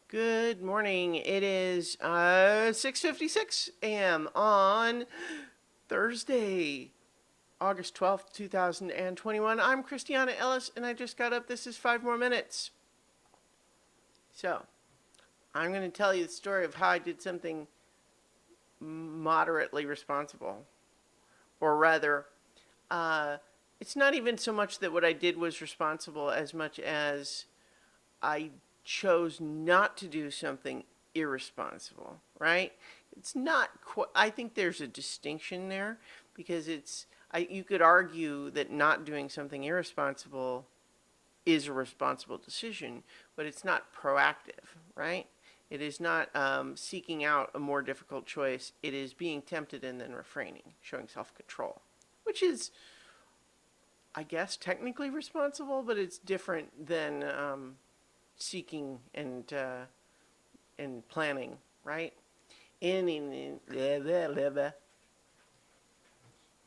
Good morning. It is 6:56 a.m. on Thursday, August 12th, 2021. I'm Christiana Ellis, and I just got up. This is 5 more minutes. So, I'm going to tell you the story of how I did something moderately responsible. Or rather, uh, it's not even so much that what I did was responsible as much as I chose not to do something irresponsible, right? It's not quite, I think there's a distinction there because you could argue that not doing something irresponsible is a responsible decision, but it's not proactive, right? It is not seeking out a more difficult choice. It is being tempted and then refraining, showing self control, which is, I guess, technically responsible, but it's different than seeking and planning, right? In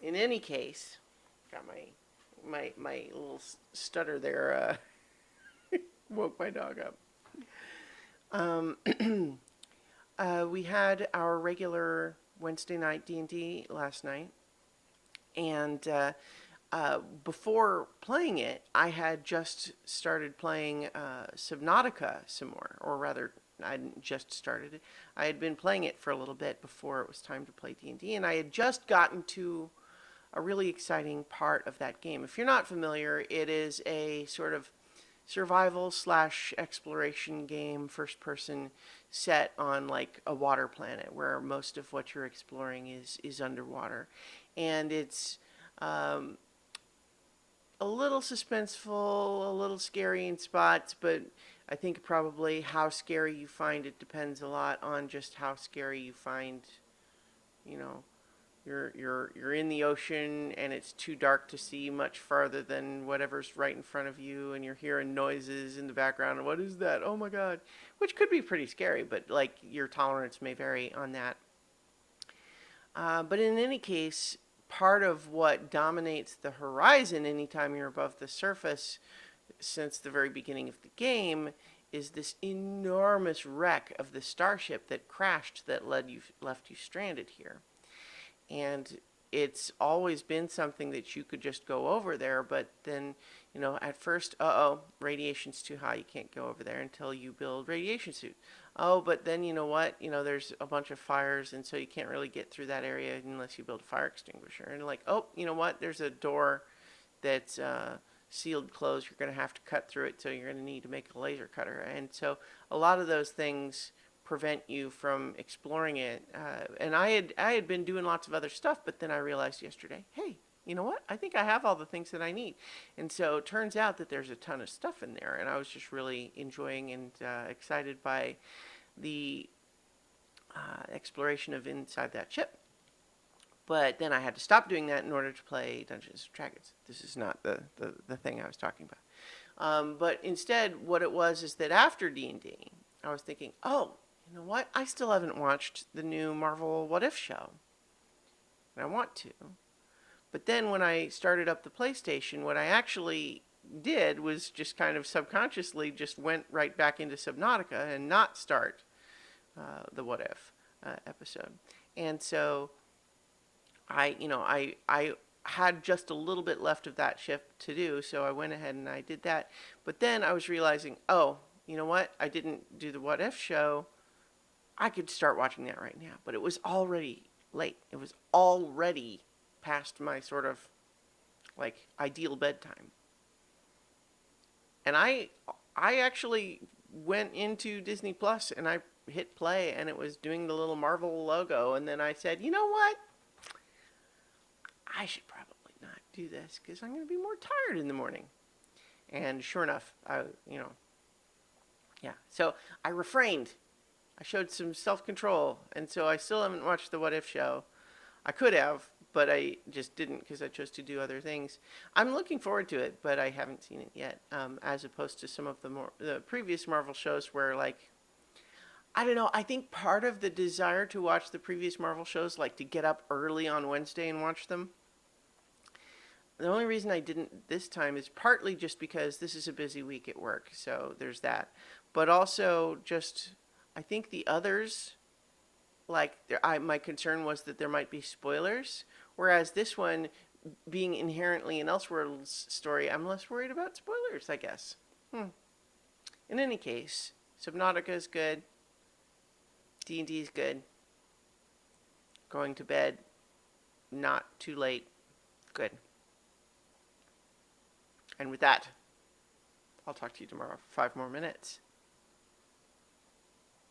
any case, got my little stutter there. Woke my dog up. Um, we had our regular Wednesday night D&D last night, and before playing it, I had just started playing Subnautica some more, or rather, I hadn't just started it. I had been playing it for a little bit before it was time to play D&D, and I had just gotten to a really exciting part of that game. If you're not familiar, it is a sort of survival slash exploration game, first person, set on like a water planet where most of what you're exploring is underwater, and it's um, a little suspenseful, a little scary in spots, but I think probably how scary you find it depends a lot on just how scary you find, you know, you're in the ocean and it's too dark to see much farther than whatever's right in front of you, and you're hearing noises in the background. What is that? Oh my god. Which could be pretty scary, but like your tolerance may vary on that. But in any case, part of what dominates the horizon anytime you're above the surface since the very beginning of the game is this enormous wreck of the starship that crashed that left you stranded here. And it's always been something that you could just go over there, but then, at first, radiation's too high, you can't go over there until you build radiation suit. Oh, but then you know what? There's a bunch of fires, and so you can't really get through that area unless you build a fire extinguisher. And like, oh, you know what? There's a door that's sealed closed. You're going to have to cut through it, so you're going to need to make a laser cutter. And so a lot of those things prevent you from exploring it. And I had been doing lots of other stuff, but then I realized yesterday, hey, you know what? I think I have all the things that I need. And so it turns out that there's a ton of stuff in there, and I was just really enjoying and excited by the exploration of inside that ship. But then I had to stop doing that in order to play Dungeons and Dragons. This is not the thing I was talking about. But instead, what it was is that after D&D, I was thinking, oh, you know what? I still haven't watched the new Marvel What If show. And I want to. But then when I started up the PlayStation, what I actually did was just kind of subconsciously just went right back into Subnautica and not start the What If episode. And so I had just a little bit left of that shift to do, so I went ahead and I did that. But then I was realizing, oh, you know what? I didn't do the What If show. I could start watching that right now, but it was already late. It was already past my sort of like ideal bedtime. And I actually went into Disney Plus and I hit play and it was doing the little Marvel logo, and then I said, "You know what? I should probably not do this cuz I'm going to be more tired in the morning." And sure enough, yeah. So I refrained. I showed some self-control, and so I still haven't watched the What If show. I could have, but I just didn't because I chose to do other things. I'm looking forward to it, but I haven't seen it yet. As opposed to some of the previous Marvel shows where, like, I don't know. I think part of the desire to watch the previous Marvel shows, like to get up early on Wednesday and watch them, The only reason I didn't this time is partly just because this is a busy week at work, so there's that. But also just, I think the others, like, my concern was that there might be spoilers, whereas this one, being inherently an Elseworlds story, I'm less worried about spoilers, I guess. In any case, Subnautica is good. D&D is good. Going to bed, not too late, good. And with that, I'll talk to you tomorrow for 5 more minutes.